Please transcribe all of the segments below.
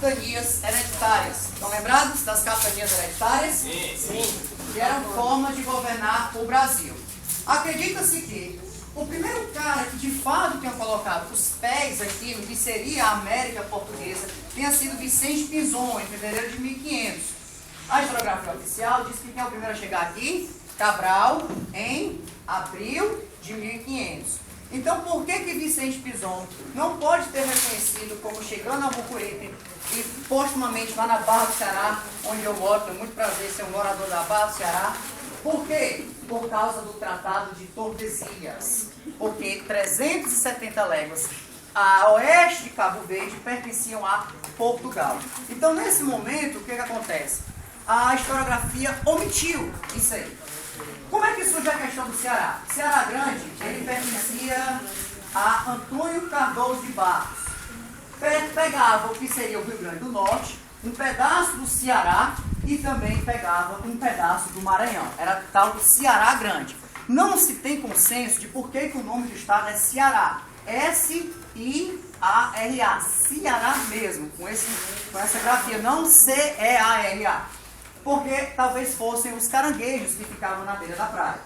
capitanias hereditárias. Estão lembrados das capitanias hereditárias? Sim. Que eram forma de governar o Brasil. Acredita-se que o primeiro cara que de fato tenha colocado os pés aqui no que seria a América Portuguesa tenha sido Vicente Pinzon, em fevereiro de 1500. A historiografia oficial diz que quem é o primeiro a chegar aqui? Cabral, em abril de 1500. Então, por que Vicente Pinzon não pode ter reconhecido como chegando a Mucuripe e postumamente lá na Barra do Ceará, onde eu moro, tenho muito prazer ser um morador da Barra do Ceará? Por quê? Por causa do Tratado de Tordesilhas. Porque 370 léguas a oeste de Cabo Verde pertenciam a Portugal. Então, nesse momento, o que acontece? A historiografia omitiu isso aí. Como é que surge a questão do Ceará? Ceará Grande, ele pertencia a Antônio Cardoso de Barros. Pegava o que seria o Rio Grande do Norte, um pedaço do Ceará e também pegava um pedaço do Maranhão. Era tal do Ceará Grande. Não se tem consenso de por que o nome do estado é Ceará. S-I-A-R-A. Ceará mesmo, com essa grafia, não C-E-A-R-A. Porque talvez fossem os caranguejos que ficavam na beira da praia.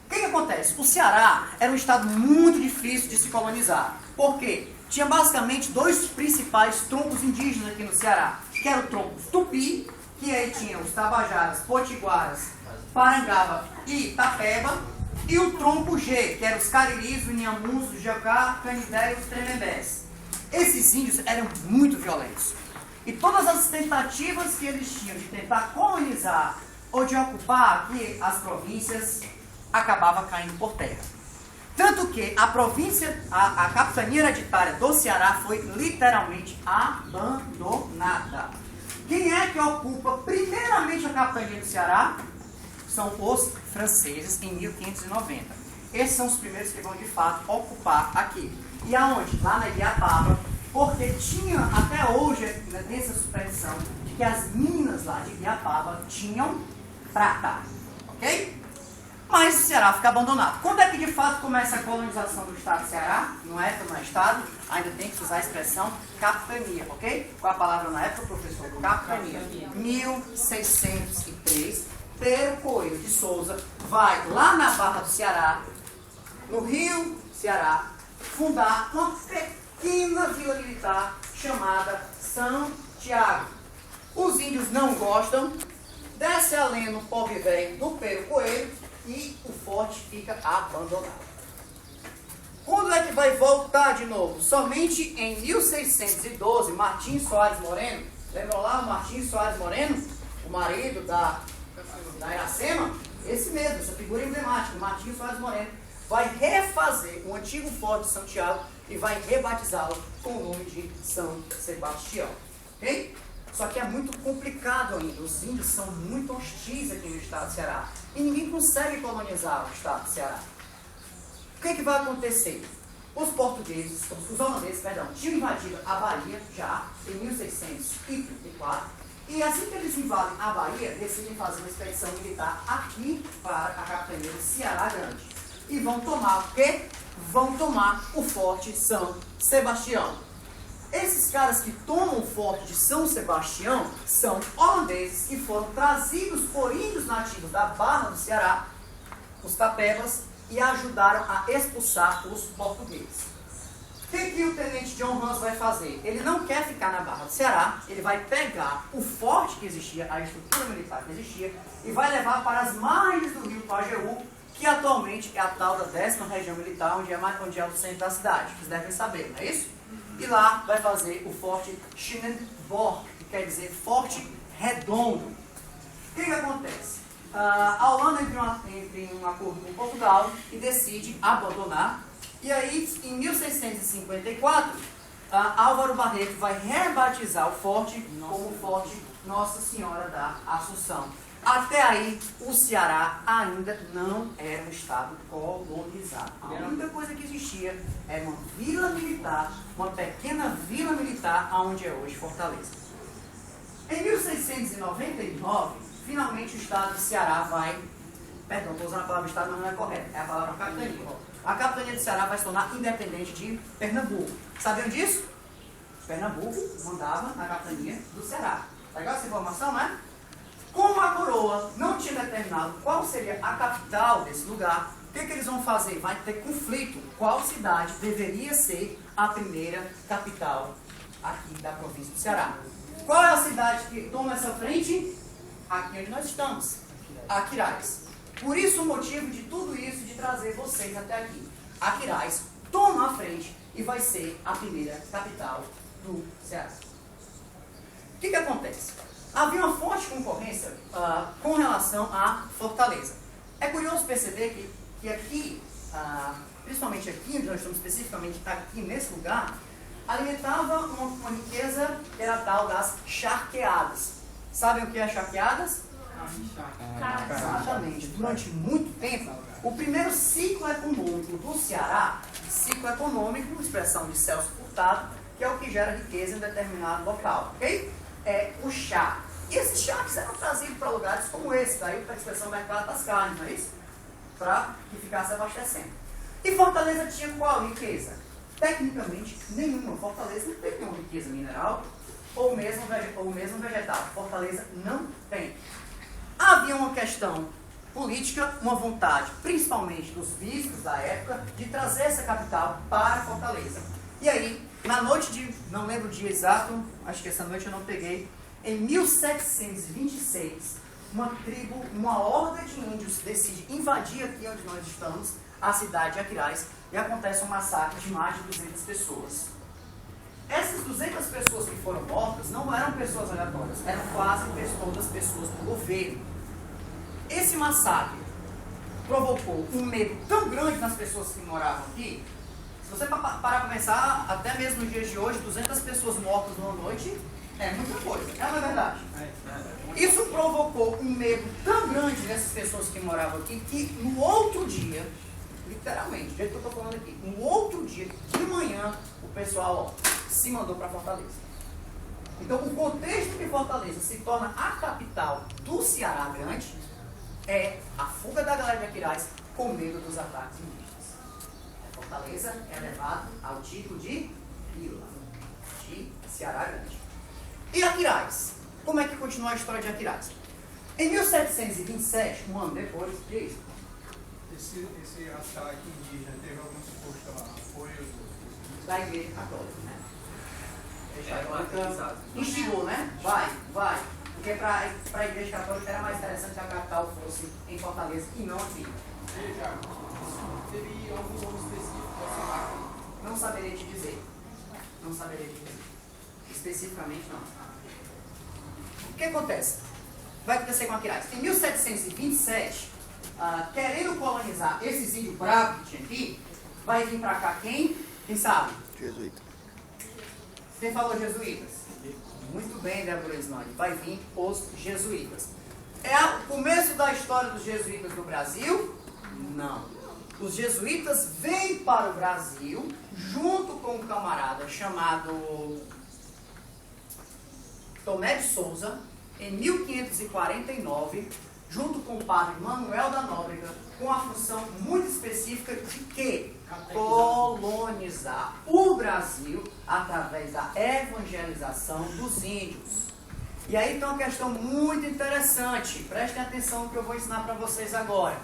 O que acontece? O Ceará era um estado muito difícil de se colonizar. Por quê? Tinha basicamente dois principais troncos indígenas aqui no Ceará, que era o tronco Tupi, que aí tinha os Tabajaras, Potiguaras, Parangaba e Itapeba, e o tronco G, que eram os Cariris, os Inhamuns, os Jacá, Canidé e os Tremembés. Esses índios eram muito violentos. E todas as tentativas que eles tinham de tentar colonizar ou de ocupar aqui as províncias, acabava caindo por terra. Tanto que a província, a capitania hereditária do Ceará foi literalmente abandonada. Quem é que ocupa primeiramente a capitania do Ceará? São os franceses em 1590. Esses são os primeiros que vão de fato ocupar aqui. E aonde? Lá na Ibiapaba, porque tinha até hoje nessa superstição de que as minas lá de Ibiapaba tinham prata. Ok? Mas o Ceará fica abandonado. Quando é que de fato começa a colonização do estado do Ceará? Não é que não é estado, ainda tem que usar a expressão capitania, ok? Qual a palavra na época, professor? Capitania. 1603, Pero Coelho de Souza vai lá na Barra do Ceará, no Rio Ceará, fundar uma pequena vila militar chamada São Tiago. Os índios não gostam, desce a lenda no pobre velho do Pero Coelho, e o forte fica abandonado. Quando é que vai voltar de novo? Somente em 1612, Martins Soares Moreno, lembram lá o Martins Soares Moreno? O marido da Iracema? Esse mesmo, essa figura emblemática, Martins Soares Moreno, vai refazer o antigo forte de Santiago e vai rebatizá-lo com o nome de São Sebastião. Ok? Só que é muito complicado ainda. Os índios são muito hostis aqui no estado do Ceará. E ninguém consegue colonizar o estado do Ceará. O que vai acontecer? Os holandeses, tinham invadido a Bahia já em 1634. E assim que eles invadem a Bahia, decidem fazer uma expedição militar aqui para a capitania do Ceará Grande. E vão tomar o quê? Vão tomar o Forte São Sebastião. Esses caras que tomam o Forte de São Sebastião são holandeses que foram trazidos por índios nativos da Barra do Ceará, os Tapebas, e ajudaram a expulsar os portugueses. O que o tenente John Hans vai fazer? Ele não quer ficar na Barra do Ceará, ele vai pegar o forte que existia, a estrutura militar que existia, e vai levar para as margens do rio Pajeú, que atualmente é a tal da 10ª região militar, onde é o centro da cidade. Vocês devem saber, não é isso? E lá vai fazer o Forte Schinenborg, que quer dizer Forte Redondo. O que acontece? A Holanda entra em um acordo com Portugal e decide abandonar. E aí, em 1654, Álvaro Barreto vai rebatizar o forte como Forte Nossa Senhora da Assunção. Até aí, o Ceará ainda não era um estado colonizado. A única coisa que existia era uma vila militar, uma pequena vila militar, onde é hoje Fortaleza. Em 1699, finalmente o estado do Ceará vai... Perdão, estou usando a palavra estado, mas não é correta. É a palavra capitania. A capitania do Ceará vai se tornar independente de Pernambuco. Sabiam disso? Pernambuco mandava na capitania do Ceará. Legal essa informação, né? Como a coroa não tinha determinado qual seria a capital desse lugar, o que eles vão fazer? Vai ter conflito. Qual cidade deveria ser a primeira capital aqui da província do Ceará? Qual é a cidade que toma essa frente? Aqui onde nós estamos, Aquiraz. Por isso o motivo de tudo isso, de trazer vocês até aqui. Aquiraz toma a frente e vai ser a primeira capital do Ceará. O que acontece? Havia uma forte concorrência com relação à Fortaleza. É curioso perceber que aqui, principalmente aqui, onde nós estamos especificamente aqui nesse lugar, alimentava uma riqueza que era a tal das charqueadas. Sabem o que é charqueadas? Exatamente. Durante muito tempo, o primeiro ciclo econômico do Ceará, ciclo econômico, expressão de Celso Furtado, que é o que gera riqueza em determinado local, ok? É o chá. E esses chás eram trazidos para lugares como esse, daí para a expressão mercado das carnes, não é isso? Para que ficasse abastecendo. E Fortaleza tinha qual riqueza? Tecnicamente, nenhuma. Fortaleza não tem nenhuma riqueza mineral ou mesmo vegetal. Fortaleza não tem. Havia uma questão política, uma vontade, principalmente dos bispos da época, de trazer essa capital para Fortaleza. E aí, na noite de, não lembro o dia exato, acho que essa noite eu não peguei, em 1726, uma tribo, uma horda de índios decide invadir aqui onde nós estamos, a cidade de Aquiraz, e acontece um massacre de mais de 200 pessoas. Essas 200 pessoas que foram mortas não eram pessoas aleatórias, eram quase todas pessoas do governo. Esse massacre provocou um medo tão grande nas pessoas que moravam aqui. Se você parar para pensar, até mesmo nos dias de hoje, 200 pessoas mortas numa noite é muita coisa, não é verdade? Isso provocou um medo tão grande nessas pessoas que moravam aqui, que no outro dia, literalmente, do jeito que eu estou falando aqui, no outro dia, de manhã, o pessoal se mandou para Fortaleza. Então, o contexto que Fortaleza se torna a capital do Ceará Grande é a fuga da galera de Aquiraz com medo dos ataques indígenas. Fortaleza é levado ao título de vila de Ceará Grande. E Aquiraz? Como é que continua a história de Aquiraz? Em 1727, um ano depois disso, esse ataque indígena teve algum suposto apoio da Igreja Católica, né? Instigou, né? Vai. Porque para a Igreja Católica era mais interessante que a capital fosse em Fortaleza e não aqui. Teve algum nome específico para esse ataque? Não saberia te dizer. Especificamente, não. O que acontece? Vai acontecer com Aquiraz. Em 1727, querendo colonizar esses índios bravos que tinha aqui, vai vir para cá quem? Quem sabe? Jesuíta. Quem falou jesuítas? Muito bem, Débora Ismani. Vai vir os jesuítas. É o começo da história dos jesuítas no Brasil? Não. Os jesuítas vêm para o Brasil junto com um camarada chamado Tomé de Souza, em 1549, junto com o padre Manuel da Nóbrega, com a função muito específica de quê? Colonizar o Brasil através da evangelização dos índios. E aí tem uma questão muito interessante, prestem atenção no que eu vou ensinar para vocês agora.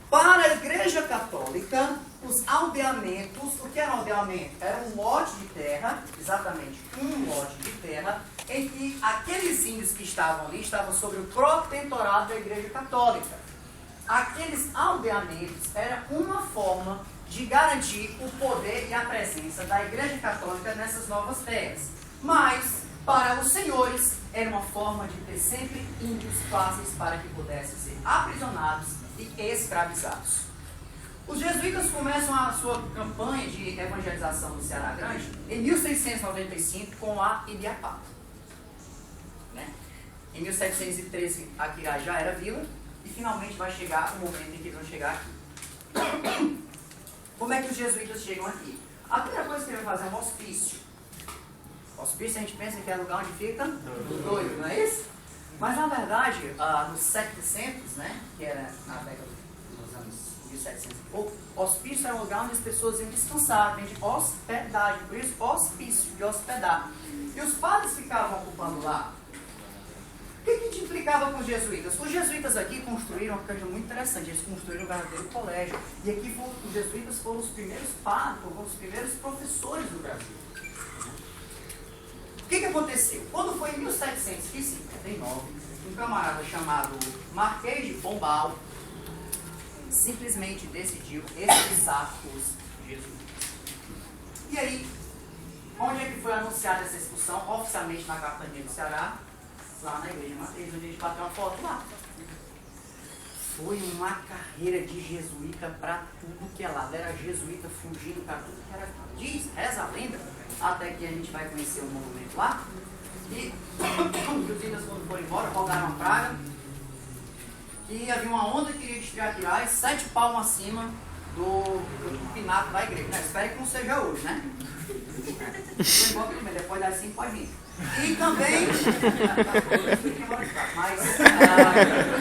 Para a Igreja Católica, os aldeamentos, o que era um aldeamento? Era um lote de terra, exatamente um lote de terra, em que aqueles índios que estavam ali estavam sob o protetorado da Igreja Católica. Aqueles aldeamentos eram uma forma de garantir o poder e a presença da Igreja Católica nessas novas terras. Mas, para os senhores, era uma forma de ter sempre índios fáceis para que pudessem ser aprisionados e escravizados. Os jesuítas começam a sua campanha de evangelização do Ceará Grande em 1695 com a Ibiapaba. Em 1713, Aquiraz já era vila e finalmente vai chegar o momento em que eles vão chegar aqui. Como é que os jesuítas chegam aqui? A primeira coisa que eles vão fazer é um hospício. Hospício a gente pensa que é lugar onde fica doido, não é isso? Mas na verdade, nos 700, né, que era na década dos anos 1700 e pouco, hospício era um lugar onde as pessoas iam descansar, vem de hospedagem, por isso hospício, de hospedar. E os padres ficavam ocupando lá. O que te implicava com os jesuítas? Os jesuítas aqui construíram uma coisa muito interessante, eles construíram um verdadeiro colégio. E aqui os jesuítas foram os primeiros padres, foram os primeiros professores do Brasil. O que aconteceu? Quando foi em 1759, um camarada chamado Marquês de Pombal simplesmente decidiu expulsar os jesuítas. E aí, onde é que foi anunciada essa expulsão? Oficialmente na capitania do Ceará, lá na igreja matriz, onde a gente bateu uma foto lá. Foi uma carreira de jesuíta para tudo que é lado. Era jesuíta fugindo para tudo que era. Diz, reza a lenda, até que a gente vai conhecer o monumento lá. E os jesuítas, quando foram embora, rogaram a praga. Que havia uma onda que iria destruir Aquiraz, 7 palmos acima do pináculo da igreja. Né? Espero que não seja hoje, né? Depois das 5 pode vir. E também,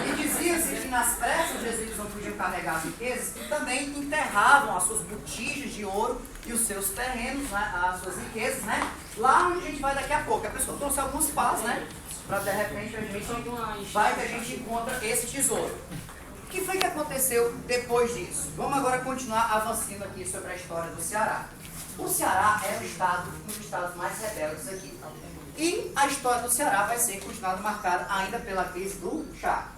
e dizia-se que nas pressas os jesuítas não podiam carregar as riquezas e também enterravam as suas botijas de ouro e os seus terrenos, né, as suas riquezas, né, lá onde a gente vai daqui a pouco. É por isso que eu trouxe alguns passos, né, para de repente a gente vai que a gente encontra esse tesouro. O que foi que aconteceu depois disso? Vamos agora continuar avançando aqui sobre a história do Ceará. O Ceará é um dos estados mais rebeldes aqui. E a história do Ceará vai ser continuada marcada ainda pela crise do chá.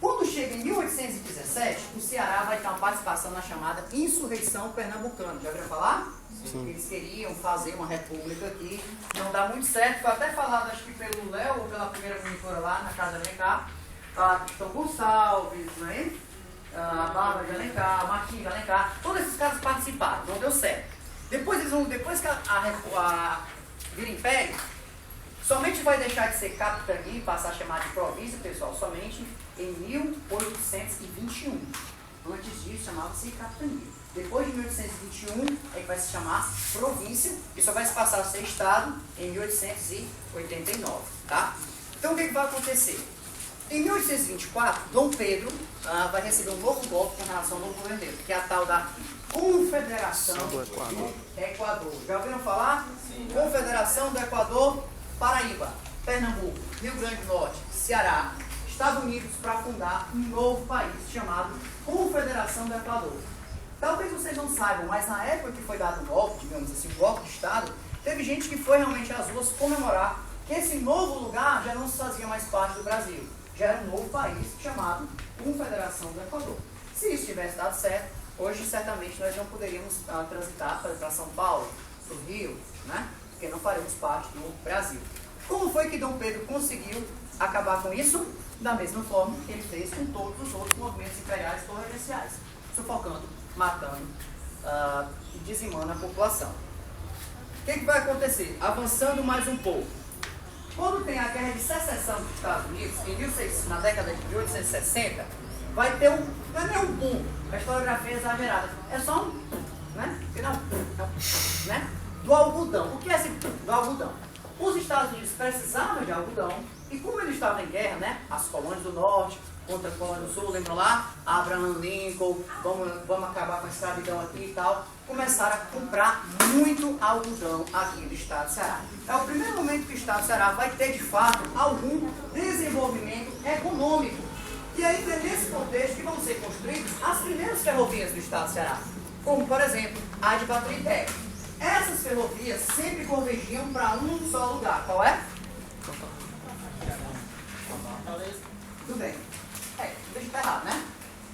Quando chega em 1817, o Ceará vai ter uma participação na chamada Insurreição Pernambucana. Já ouviram falar? Sim. Eles queriam fazer uma república aqui. Não dá muito certo. Foi até falado, acho que pelo Léo ou pela primeira monitora lá na Casa de Alencar. A Cristão Gonçalves, né? A Bárbara de Alencar, Marquinhos de Alencar. Todos esses caras participaram. Não deu certo. Depois que a vira império, somente vai deixar de ser capitania e passar a chamar de província, pessoal, somente em 1821. Antes disso, chamava-se capitania. Depois de 1821, é que vai se chamar província, e só vai se passar a ser estado em 1889, tá? Então, o que vai acontecer? Em 1824, Dom Pedro vai receber um novo golpe com relação ao novo governo dele, que é a tal da Confederação do Equador. Já ouviram falar? Sim. Confederação do Equador, Paraíba, Pernambuco, Rio Grande do Norte, Ceará, Estados Unidos, para fundar um novo país chamado Confederação do Equador. Talvez vocês não saibam, mas na época que foi dado o golpe, digamos assim, o golpe de Estado, teve gente que foi realmente às ruas comemorar que esse novo lugar já não se fazia mais parte do Brasil. Já era um novo país chamado Confederação do Equador. Se isso tivesse dado certo, hoje certamente nós não poderíamos transitar para São Paulo, para o Rio, né? Porque não faremos parte do Brasil. Como foi que Dom Pedro conseguiu acabar com isso? Da mesma forma que ele fez com todos os outros movimentos imperiais ou regenciais, sufocando, matando e dizimando a população. O que vai acontecer? Avançando mais um pouco. Quando tem a guerra de secessão dos Estados Unidos, na década de 1860, vai ter não é nem um boom, a historiografia é exagerada, é só um, né? Né? Do algodão. O que é esse do algodão? Os Estados Unidos precisavam de algodão, e como eles estavam em guerra, né? As colônias do norte contra a colônia do sul, lembram lá? Abraham Lincoln, vamos acabar com a escravidão aqui e tal. Começaram a comprar muito algodão aqui do estado do Ceará. É o primeiro momento que o estado do Ceará vai ter, de fato, algum desenvolvimento econômico. E aí, nesse contexto, que vão ser construídas as primeiras ferrovias do estado do Ceará. Como, por exemplo, a de Baturité. Essas ferrovias sempre convergiam para um só lugar. Qual é? Tudo bem. Deixa eu errar, né?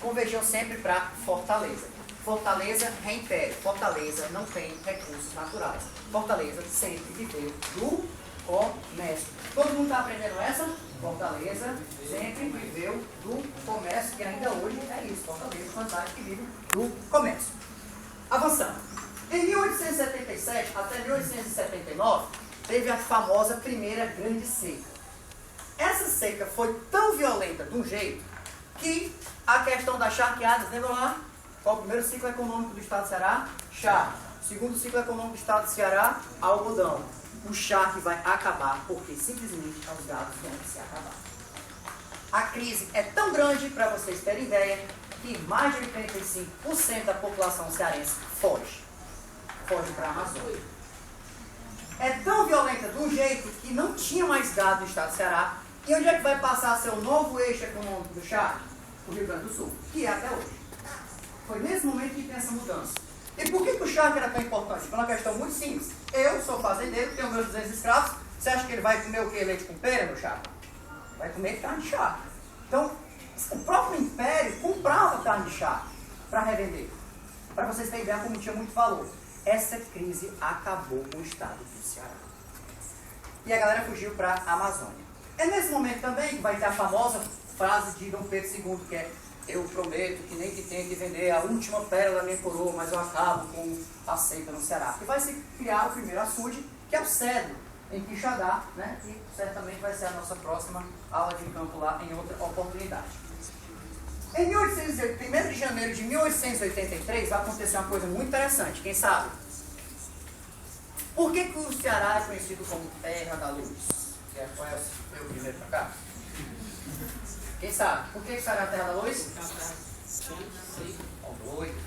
Convergiam sempre para Fortaleza. Fortaleza é império. Fortaleza não tem recursos naturais. Fortaleza sempre viveu do comércio. Todo mundo está aprendendo essa? Fortaleza sempre viveu do comércio, que ainda hoje é isso. Fortaleza, fantástico, que vive do comércio. Avançando. Em 1877 até 1879, teve a famosa primeira grande seca. Essa seca foi tão violenta de um jeito que a questão das charqueadas, lembra lá? Qual o primeiro ciclo econômico do estado do Ceará? Chá. Segundo ciclo econômico do estado do Ceará, algodão. O charque vai acabar porque simplesmente os gados vão se acabar. A crise é tão grande, para vocês terem ideia, que mais de 85% da população cearense foge para a Amazônia. É tão violenta de um jeito que não tinha mais gado no estado do Ceará. E onde é que vai passar a ser o novo eixo econômico do Chá? O Rio Grande do Sul, que é até hoje. Foi nesse momento que tem essa mudança. E por que o charque era tão importante? Por uma questão muito simples. Eu sou fazendeiro, tenho meus 200 escravos. Você acha que ele vai comer o quê? Leite com pera, meu charque? Vai comer carne de charque. Então, o próprio Império comprava carne de charque para revender. Para vocês terem ideia como tinha muito valor. Essa crise acabou com o estado do Ceará. E a galera fugiu para a Amazônia. É nesse momento também que vai ter a famosa frase de Dom Pedro II, que é: eu prometo que nem que tenha que vender a última pérola da minha coroa, mas eu acabo com a seita no Ceará. E vai se criar o primeiro açude, que é o Cedro, em Quixadá, né? E certamente vai ser a nossa próxima aula de campo lá em outra oportunidade. Em 1 de janeiro de 1883 vai acontecer uma coisa muito interessante, quem sabe? Por que o Ceará é conhecido como Terra da Luz? Qual é o primeiro para cá? Quem sabe? Por que o Ceará é a Terra da Luz?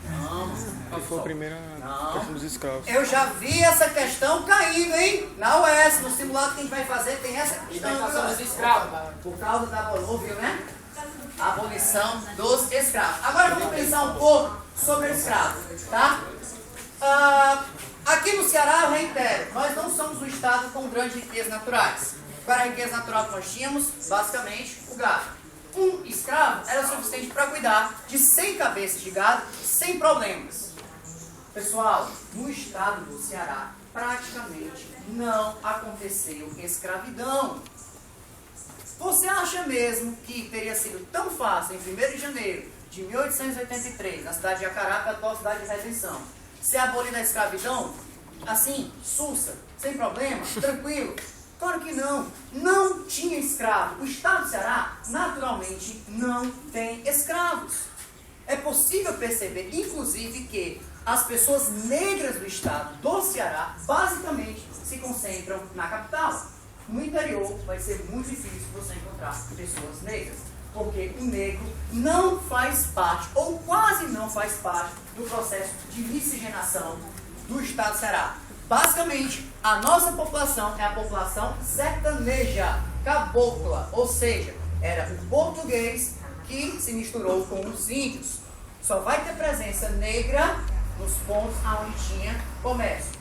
Não. Foi a primeira questão dos escravos. Eu já vi essa questão caindo, hein? Na UES, no simulado que a gente vai fazer, tem essa questão dos escravos. Por causa da abolição, né? A abolição dos escravos. Agora vamos pensar um pouco sobre o escravo, tá? Aqui no Ceará, eu reitero, nós não somos um estado com grandes riquezas naturais. Qual era a riqueza natural que nós tínhamos? Basicamente, o gado. Um escravo era suficiente para cuidar de 100 cabeças de gado sem problemas. Pessoal, no estado do Ceará, praticamente não aconteceu escravidão. Você acha mesmo que teria sido tão fácil em 1º de janeiro de 1883, na cidade de Acará, a atual cidade de Redenção, ser abolida a escravidão? Assim, sussa, sem problema, tranquilo? Claro que não. Não tinha escravo. O estado do Ceará, naturalmente, não tem escravos. É possível perceber, inclusive, que as pessoas negras do estado do Ceará, basicamente, se concentram na capital. No interior, vai ser muito difícil você encontrar pessoas negras, porque o negro não faz parte, ou quase não faz parte, do processo de miscigenação do estado do Ceará. Basicamente, a nossa população é a população sertaneja, cabocla, ou seja, era o português que se misturou com os índios. Só vai ter presença negra nos pontos onde tinha comércio.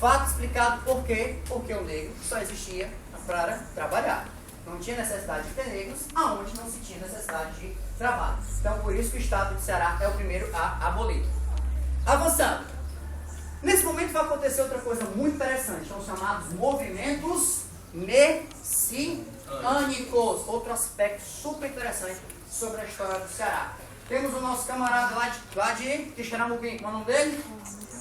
Fato explicado por quê? Porque o negro só existia para trabalhar. Não tinha necessidade de ter negros, aonde não se tinha necessidade de trabalho. Então, por isso que o estado do Ceará é o primeiro a abolir. Avançando. Nesse momento vai acontecer outra coisa muito interessante. São chamados movimentos messiânicos. Outro aspecto super interessante sobre a história do Ceará. Temos o nosso camarada lá de Quixeramobim. Qual é o nome dele?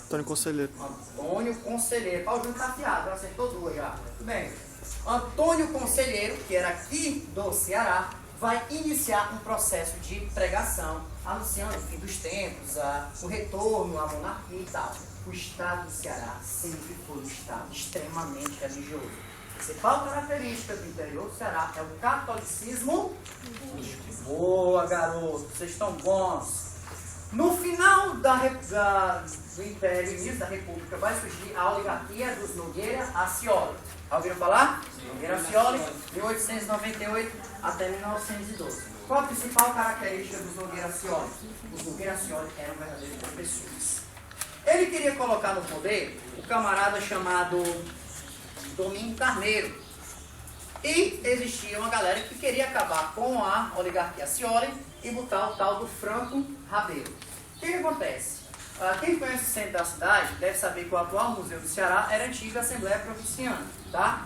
Antônio Conselheiro. Antônio Conselheiro. Paulo Júnior tá afiado, já acertou duas já. Tudo bem. Antônio Conselheiro, que era aqui do Ceará, vai iniciar um processo de pregação, anunciando o fim dos tempos, o retorno à monarquia e tal. O estado do Ceará sempre foi um estado extremamente religioso. A principal característica do interior do Ceará é o catolicismo. Boa, garoto, vocês estão bons. No final do Império, início da República, vai surgir a oligarquia dos Nogueira Ascioli. Ouviram falar? Nogueira Ascioli, 1898 até 1912. Qual a principal característica dos Nogueira Ascioli? Os Nogueira Ascioli eram verdadeiros pessoas. Ele queria colocar no poder o camarada chamado Domingo Carneiro. E existia uma galera que queria acabar com a oligarquia Ascioli e botar o tal do Franco Rabelo. O que acontece? Quem conhece o centro da cidade deve saber que o atual Museu do Ceará era a antiga Assembleia Provinciana, tá?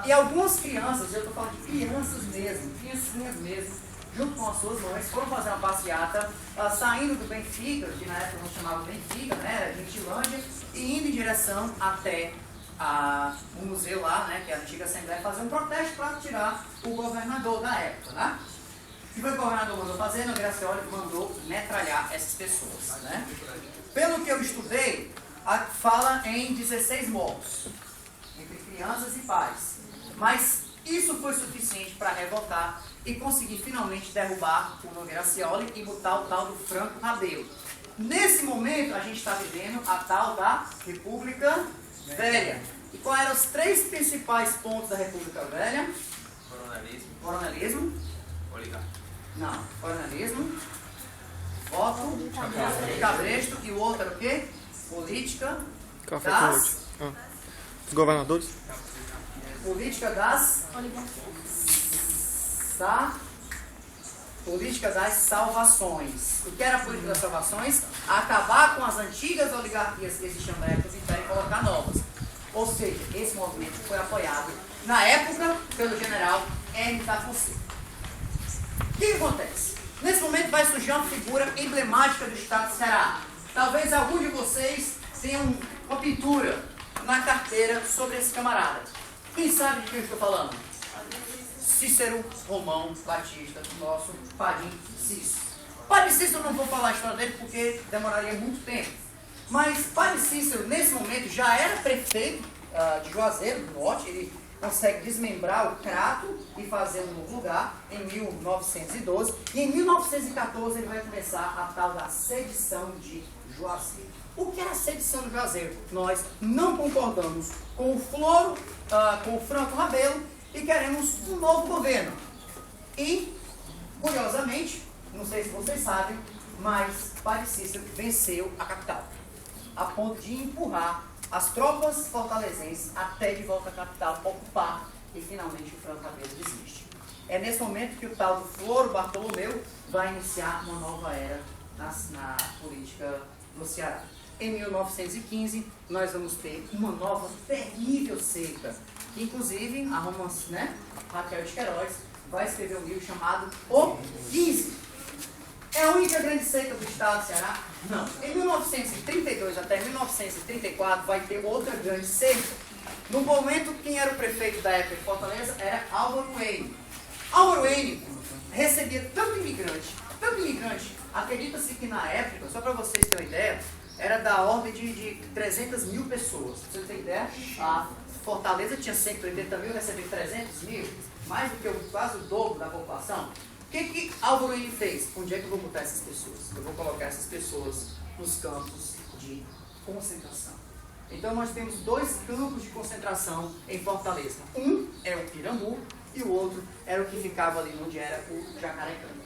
E algumas crianças, eu estou falando de crianças mesmo, criancinhas mesmo, junto com as suas mães, foram fazer uma passeata, saindo do Benfica, que na época não chamava Benfica, né, era Gentilândia, e indo em direção até o museu lá, né, que é a antiga Assembleia, fazer um protesto para tirar o governador da época, né? O que o governador mandou fazer? Nogueira Ascioli mandou metralhar essas pessoas, né? Pelo que eu estudei, fala em 16 mortos, entre crianças e pais. Mas isso foi suficiente para revoltar e conseguir finalmente derrubar o Nogueira Scioli e botar o tal do Franco Rabelo. Nesse momento, a gente está vivendo a tal da República Velha. E quais eram os 3 principais pontos da República Velha? Coronelismo. Oligarca. Não, coronelismo. Voto. Cabresto. E o outro era o quê? Política Qual foi o das... último? Os governadores? Política das... Política das salvações. O que era a política das salvações? Acabar com as antigas oligarquias que existiam na época do Império e colocar novas. Ou seja, esse movimento foi apoiado, na época, pelo general Hermes da Fonseca. O que acontece? Nesse momento vai surgir uma figura emblemática do estado do Ceará. Talvez algum de vocês tenham uma pintura na carteira sobre esse camarada. Quem sabe de quem eu estou falando? Cícero Romão Batista, nosso padrinho Cícero. Padre Cícero, não vou falar a história dele porque demoraria muito tempo. Mas Padre Cícero, nesse momento, já era prefeito de Juazeiro do Norte. Ele consegue desmembrar o Crato e fazer um novo lugar em 1912. E em 1914 ele vai começar a tal da sedição de Juazeiro. O que era a sedição de Juazeiro? Nós não concordamos com o Floro, com o Franco Rabelo, e queremos um novo governo. E, curiosamente, não sei se vocês sabem, mas Padre Cícero venceu a capital, a ponto de empurrar as tropas fortalezenses até de volta à capital, ocupar, e finalmente o Franco Rabelo desiste. É nesse momento que o tal do Floro Bartolomeu vai iniciar uma nova era na política do Ceará. Em 1915, nós vamos ter uma nova terrível seca. Inclusive, a romance, Raquel de Queiroz vai escrever um livro chamado O 15. É a única grande seca do estado do Ceará? Não. Em 1932 até 1934 vai ter outra grande seca. No momento, quem era o prefeito da época de Fortaleza era Álvaro Weyne. Álvaro Weyne recebia tanto imigrante, acredita-se que na época, só para vocês terem uma ideia, era da ordem de 300 mil pessoas. Pra vocês terem ideia, a Fortaleza tinha 180 mil, recebeu 300 mil, mais do que quase o dobro da população. O que Álvaro Weyne fez? Onde é que eu vou botar essas pessoas? Eu vou colocar essas pessoas nos campos de concentração. Então nós temos 2 campos de concentração em Fortaleza. Um é o Pirambu e o outro era o que ficava ali onde era o Jacarecanga.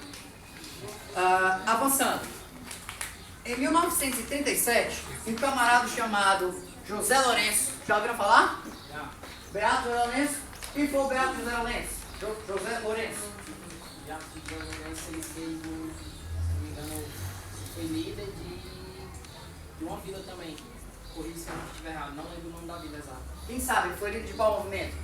Avançando. Em 1937, um camarada chamado José Lourenço, já ouviram falar? Já. Beato José Lourenço? Quem foi o Beato José Lourenço? José Lourenço. Já que o Lourenço ele fez, se não me engano, foi líder de uma vila também. Corrija se eu não estiver errado, não lembro o nome da vila exato. Quem sabe, ele foi líder de qual movimento?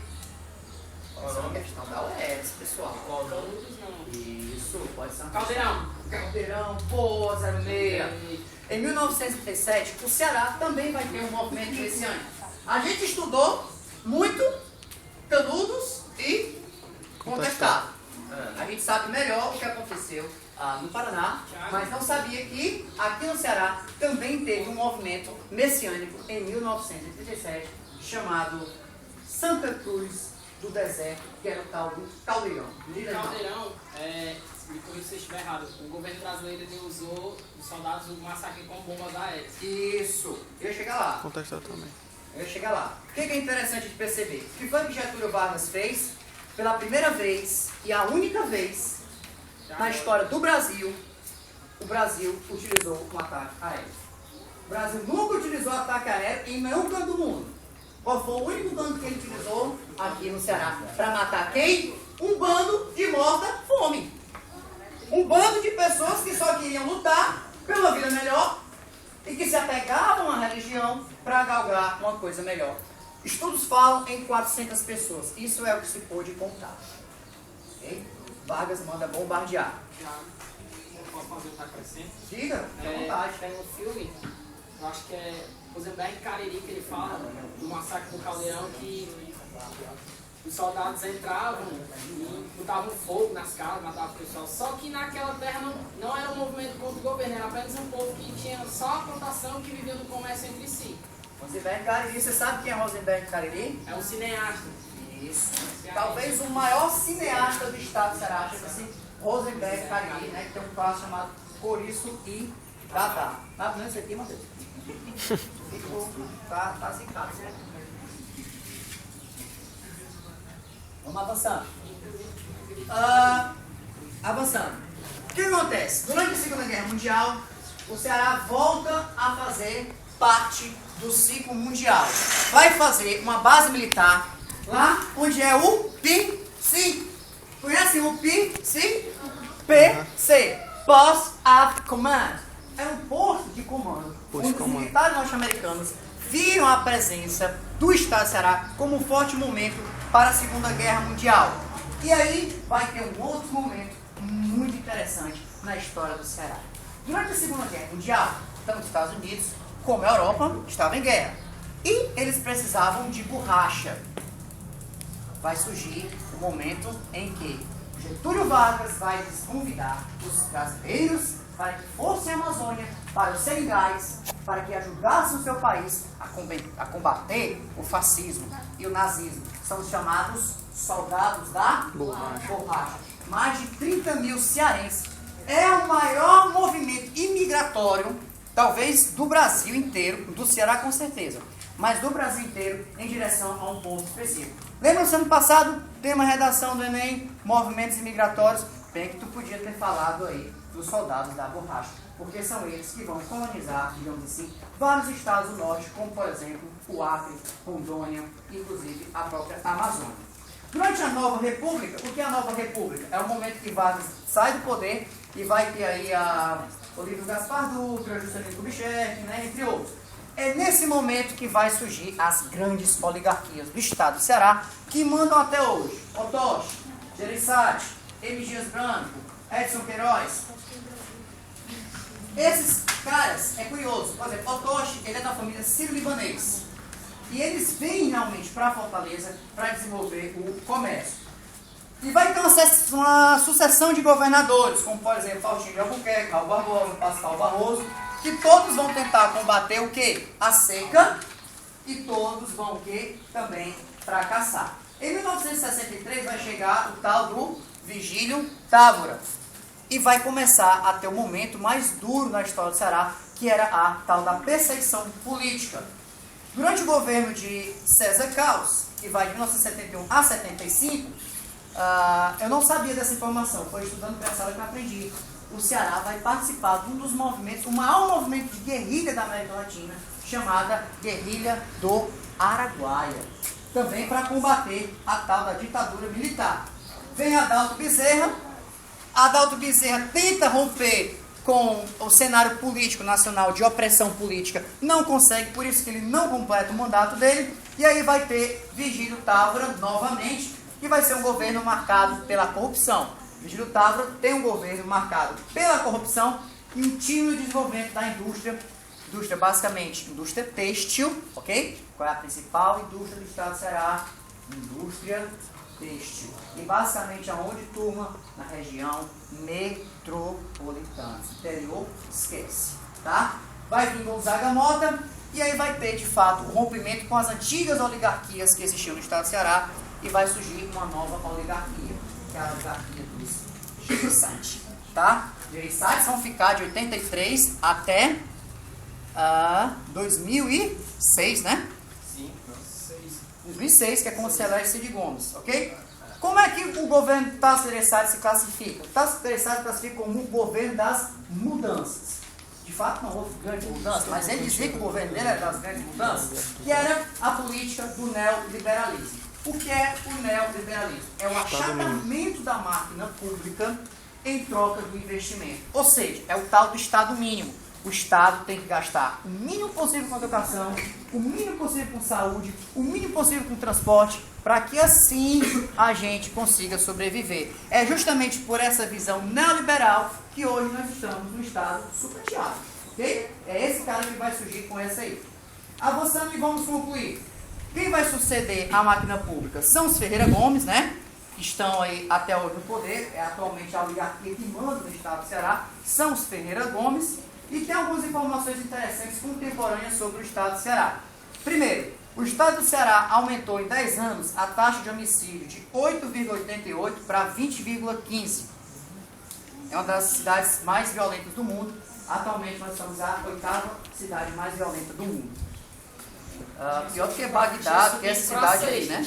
Essa é uma questão da UERJ, pessoal. Todos não. Isso, pode ser uma Caldeirão. Caldeirão, boa, 06. Em 1937, o Ceará também vai ter um movimento esse ano. A gente estudou muito Canudos e Contestado. A gente sabe melhor o que aconteceu no Paraná, mas não sabia que aqui no Ceará também teve um movimento messiânico em 1937 chamado Santa Cruz do Deserto, que era o tal do Caldeirão. Caldeirão, me corrija se eu estiver errado, o governo brasileiro ele usou os soldados do massacre com bombas aéreas. Isso, eu ia chegar lá. Contestar também. Eu ia chegar lá. O que é interessante de perceber? O que foi que Getúlio Vargas fez? Pela primeira vez e a única vez na história do Brasil, o Brasil utilizou um ataque aéreo. O Brasil nunca utilizou ataque aéreo em nenhum canto do mundo. Qual foi o único canto que ele utilizou aqui no Ceará? Para matar quem? Um bando de morta-fome. Um bando de pessoas que só queriam lutar pela vida melhor e que se apegavam à religião para galgar uma coisa melhor. Estudos falam em 400 pessoas. Isso é o que se pôde contar. Okay? Vargas manda bombardear. Já posso fazer um acrescento? Diga, fica à vontade. Tem um filme, eu acho que é Rosenberg Cariri, que ele fala do massacre do Caldeirão, que os soldados entravam e botavam fogo nas casas, matavam o pessoal. Só que naquela terra não era um movimento contra o governo, era apenas um povo que tinha só a plantação, que vivia no comércio entre si. Rosenberg Cariri, você sabe quem é Rosenberg Cariri? É um cineasta. Isso. Talvez talvez o maior cineasta do estado do Ceará, chama-se Rosenberg Cariri, né, que tem um clássico chamado Por Isso e Dada. Tá vendo isso aqui, Matheus? Ficou, tá zicado. Vamos avançando. Avançando. O que acontece? Durante a Segunda Guerra Mundial, o Ceará volta a fazer parte do ciclo mundial. Vai fazer uma base militar lá onde é o PC. Conhecem o PC? PC. Post of Command. É um posto de comando. Onde os militares norte-americanos viram a presença do estado do Ceará como um forte momento para a Segunda Guerra Mundial. E aí vai ter um outro momento muito interessante na história do Ceará. Durante a Segunda Guerra Mundial, tanto os Estados Unidos como a Europa estavam em guerra. E eles precisavam de borracha. Vai surgir o momento em que Getúlio Vargas vai convidar os brasileiros para que fossem à Amazônia, para os seringais, para que ajudassem o seu país a combater o fascismo e o nazismo. São os chamados soldados da borracha. Mais de 30 mil cearenses. É o maior movimento imigratório, talvez do Brasil inteiro, do Ceará com certeza, mas do Brasil inteiro em direção a um ponto específico. Lembra-se ano passado, tema redação do Enem, movimentos imigratórios? Bem que tu podia ter falado aí dos soldados da borracha, porque são eles que vão colonizar, digamos assim, vários estados do norte, como por exemplo o Acre, Rondônia, inclusive a própria Amazônia. Durante a Nova República, o que é a Nova República? É o momento que Vargas sai do poder e vai ter aí Olívio Gaspar Dutra, Juscelino Kubitschek, né, entre outros. É nesse momento que vai surgir as grandes oligarquias do estado do Ceará, que mandam até hoje Otoche, Gereissati, M. Dias Branco, Edson Queiroz. Esses caras, é curioso, por exemplo, Otoche, ele é da família sírio-libanês. E eles vêm realmente para Fortaleza para desenvolver o comércio. E vai ter uma sucessão de governadores, como por exemplo, Faustino de Albuquerque, Raul Barbosa, Pascal Barroso, que todos vão tentar combater o quê? A seca, e todos vão o quê? Também fracassar. Em 1963 vai chegar o tal do Vigílio Távora. E vai começar a ter o momento mais duro na história do Ceará, que era a tal da perseguição política. Durante o governo de César Caos, que vai de 1971 a 75, eu não sabia dessa informação, foi estudando para essa hora que eu aprendi. O Ceará vai participar de um dos movimentos, o maior movimento de guerrilha da América Latina, chamada Guerrilha do Araguaia, também para combater a tal da ditadura militar. Vem Adalto Bezerra tenta romper com o cenário político nacional de opressão política, não consegue, por isso que ele não completa o mandato dele, e aí vai ter Vigílio Távora novamente, que vai ser um governo marcado pela corrupção. Vigílio Távora tem um governo marcado pela corrupção e um tímido desenvolvimento da indústria basicamente, indústria têxtil, ok? Qual é a principal indústria do estado do Ceará? Indústria têxtil. E basicamente aonde, turma? Na região metropolitana. Interior, esquece, tá? Vai vir Gonzaga Mota e aí vai ter, de fato, o rompimento com as antigas oligarquias que existiam no estado do Ceará e vai surgir uma nova oligarquia, que é a oligarquia dos Gereissati, tá? Gereissati vão ficar de 83 até 2006, né? Sim, 2006, que é como Celeste Cid Gomes, ok? Como é que o governo Tasso Gereissati se classifica? O Tasso Gereissati classifica como o governo das mudanças. De fato, não houve grandes mudanças, mas ele dizia que o governo dele era das grandes mudanças, que era a política do neoliberalismo. O que é o neoliberalismo? É o achatamento da máquina pública em troca do investimento. Ou seja, é o tal do Estado mínimo. O Estado tem que gastar o mínimo possível com educação, o mínimo possível com saúde, o mínimo possível com transporte, para que assim a gente consiga sobreviver. É justamente por essa visão neoliberal que hoje nós estamos no Estado sucateado. Ok? É esse cara que vai surgir com essa aí. Avançando e vamos concluir. Quem vai suceder a máquina pública? São os Ferreira Gomes, né? Que estão aí até hoje no poder. É atualmente a oligarquia que manda no Estado do Ceará. São os Ferreira Gomes. E tem algumas informações interessantes contemporâneas sobre o estado do Ceará. Primeiro, O estado do Ceará aumentou em 10 anos a taxa de homicídio de 8,88 para 20,15. É uma das cidades mais violentas do mundo. Atualmente nós estamos a 8ª cidade mais violenta do mundo. Pior do que Bagdá, do que essa cidade aí, né?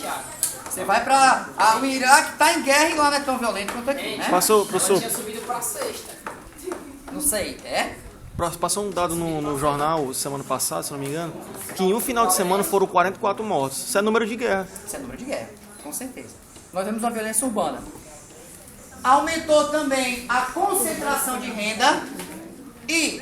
Você vai para... o Iraque está em guerra e lá não é tão violento quanto aqui, né? Passou, Ela professor, tinha subido pra 6ª. Não sei, é? passou um dado no jornal semana passada, se não me engano, que em um final de semana foram 44 mortos. Isso é número de guerra. Isso é número de guerra, com certeza. Nós temos uma violência urbana. Aumentou também a concentração de renda e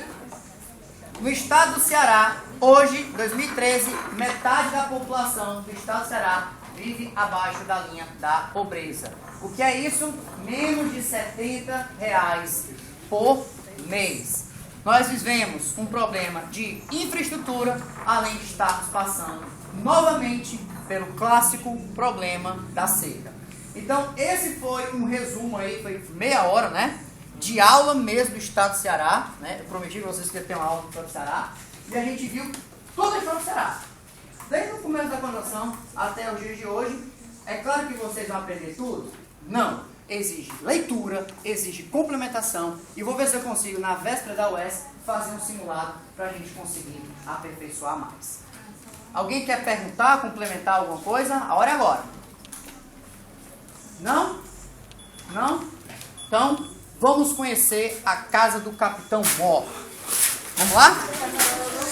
no estado do Ceará, hoje, 2013, metade da população do estado do Ceará vive abaixo da linha da pobreza. O que é isso? Menos de R$70 por mês. Nós vivemos um problema de infraestrutura, além de estarmos passando novamente pelo clássico problema da seca. Então, esse foi um resumo aí, foi meia hora, né? De aula mesmo do estado do Ceará, né? Eu prometi para vocês que ia ter uma aula do estado do Ceará. E a gente viu todo o estado do Ceará. Desde o começo da graduação até os dias de hoje. É claro que vocês vão aprender tudo? Não. Exige leitura, exige complementação. E vou ver se eu consigo, na véspera da UES, fazer um simulado para a gente conseguir aperfeiçoar mais. Alguém quer perguntar, complementar alguma coisa? A hora é agora. Não? Não? Então, vamos conhecer a casa do Capitão Mor. Vamos lá?